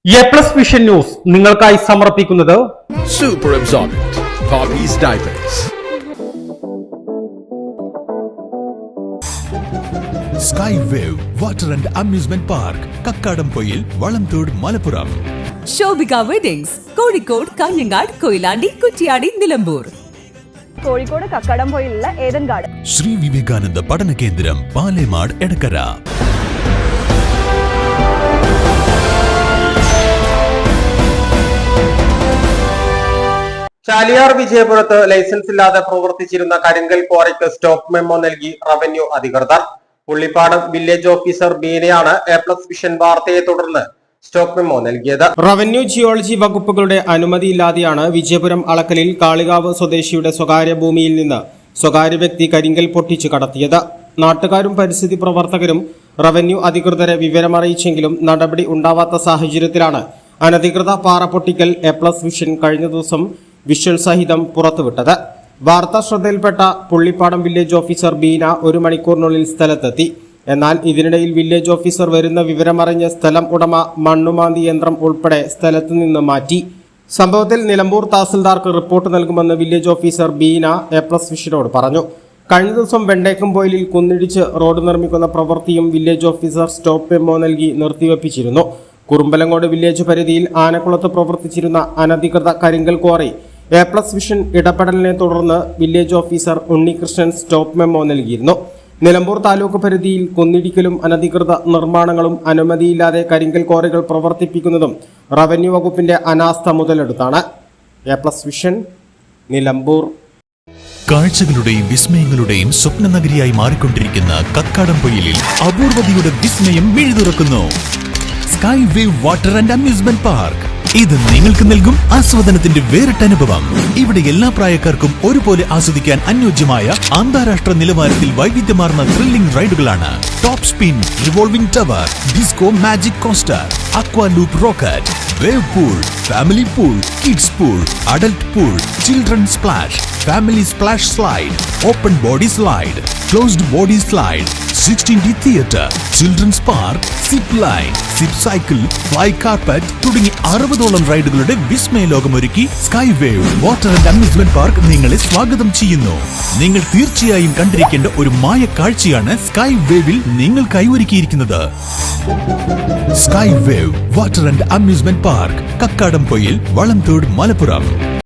A+ vision news നിങ്ങൾക്കായി സമർപ്പിക്കുന്നത് Super Absorbent Poppy's Diapers. Sky Wave Water and Amusement Park, Kakkadampoyil, Valamthode, Malappuram. Shobhika weddings, Kozhikode, Kanhangad, Koyilandy, Kuttiady, Nilambur. Kozhikode കക്കാടംപൊയിലുള്ള Eden garden. Sri Vivekananda പഠന കേന്ദ്രം, പാലേമാട്, എടക്കര. ചാലിയാർ വിജയപുരത്ത് ലൈസൻസ് ഇല്ലാതെ പ്രവർത്തിച്ചിരുന്ന കരിങ്കൽ ക്വാറിക്ക് സ്റ്റോപ്പ് മെമ്മോ നൽകി റവന്യൂ അധികൃതർ. പുള്ളിപ്പാടം വില്ലേജ് ഓഫീസർ ബീനയാണ് എ+ വിഷൻ വാർത്തയെ തുടർന്ന് സ്റ്റോപ്പ് മെമ്മോ നൽകിയത്. റവന്യൂ ജിയോളജി വകുപ്പുകളുടെ അനുമതിയില്ലാതെയാണ് വിജയപുരം അളക്കലിൽ കാളികാവ് സ്വദേശിയുടെ സ്വകാര്യ ഭൂമിയിൽ നിന്ന് സ്വകാര്യ വ്യക്തി കരിങ്കൽ പൊട്ടിച്ചു കടത്തിയത്. നാട്ടുകാരും പരിസ്ഥിതി പ്രവർത്തകരും റവന്യൂ അധികൃതരെ വിവരമറിയിച്ചെങ്കിലും നടപടി ഉണ്ടാവാത്ത സാഹചര്യത്തിലാണ് അനധികൃത പാറ പൊട്ടിക്കൽ എ+ വിഷൻ കഴിഞ്ഞ ദിവസം വിഷ്വൽ സഹിതം പുറത്തുവിട്ടത്. വാർത്ത ശ്രദ്ധയിൽപ്പെട്ട പുള്ളിപ്പാടം വില്ലേജ് ഓഫീസർ ബീന 1 മണിക്കൂറിനുള്ളിൽ സ്ഥലത്തെത്തി. എന്നാൽ ഇതിനിടയിൽ വില്ലേജ് ഓഫീസർ വരുന്ന വിവരമറിഞ്ഞ് സ്ഥലം ഉടമ മണ്ണുമാന്തി യന്ത്രം ഉൾപ്പെടെ സ്ഥലത്ത് നിന്ന് മാറ്റി. സംഭവത്തിൽ നിലമ്പൂർ തഹസിൽദാർക്ക് റിപ്പോർട്ട് നൽകുമെന്ന് വില്ലേജ് ഓഫീസർ ബീന എ+ വിഷനോട് പറഞ്ഞു. കഴിഞ്ഞ ദിവസം വെണ്ടേക്കംപൊയിലിൽ കുന്നിടിച്ച് റോഡ് നിർമ്മിക്കുന്ന പ്രവൃത്തിയും വില്ലേജ് ഓഫീസർ സ്റ്റോപ്പ് മെമ്മോ നൽകി നിർത്തിവെപ്പിച്ചിരുന്നു. കുറുമ്പലങ്ങോട് വില്ലേജ് പരിധിയിൽ ആനക്കുളത്ത് പ്രവർത്തിച്ചിരുന്ന അനധികൃത കരിങ്കൽ ക്വാറി എ+ വിഷൻ ഇടപെടലിനെ തുടർന്ന് village officer Unnikrishnan stop memo നൽകിയിരുന്നു. നിലമ്പൂർ താലൂക്ക് പരിധിയിൽ കുന്നിടിക്കലും അനധികൃത നിർമ്മാണങ്ങളും അനുമതിയില്ലാതെ കരിങ്കൽ ക്വാറികൾ പ്രവർത്തിപ്പിക്കുന്നതും റവന്യൂ വകുപ്പിന്റെ അനാസ്ഥ മുതലെടുത്താണ്. എ+ വിഷൻ, നിലമ്പൂർ. കാഴ്ചകളുടെയും വിസ്മയങ്ങളുടെയും സ്വപ്നനഗരിയായി മാറിക്കൊണ്ടിരിക്കുന്ന കക്കാടംപൊയിലിൽ അപൂർവതയുടെ വിസ്മയം മിഴിതുറക്കുന്നു. Sky wave water and amusement park. ഇത് നിങ്ങൾക്ക് നൽകും ആസ്വാദനത്തിന്റെ വേറിട്ട അനുഭവം. ഇവിടെ എല്ലാ പ്രായക്കാർക്കും ഒരുപോലെ ആസ്വദിക്കാൻ അനുയോജ്യമായ അന്താരാഷ്ട്ര നിലവാരത്തിൽ വൈവിധ്യമാർന്ന ത്രില്ലിംഗ് റൈഡുകളാണ്. Top spin, revolving tower, disco magic coaster, aqua loop rocket, wave pool, family pool, kids pool, adult pool, children splash, family splash slide, open body slide, closed body slide, 16D theatre, children's park, zip line, zip cycle, fly carpet തുടങ്ങി 60ഓളം റൈഡുകളുടെ വിസ്മയ ലോകമൊരുക്കി sky wave water and amusement park നിങ്ങളെ സ്വാഗതം ചെയ്യുന്നു. നിങ്ങൾ തീർച്ചയായും കണ്ടിരിക്കേണ്ട ഒരു മായ കാഴ്ചയാണ് സ്കൈ വേവിൽ നിങ്ങൾക്കായി ഒരുക്കിയിരിക്കുന്നത്. Sky wave water and amusement park, Kakkadampoyil, Valamthode, Malappuram.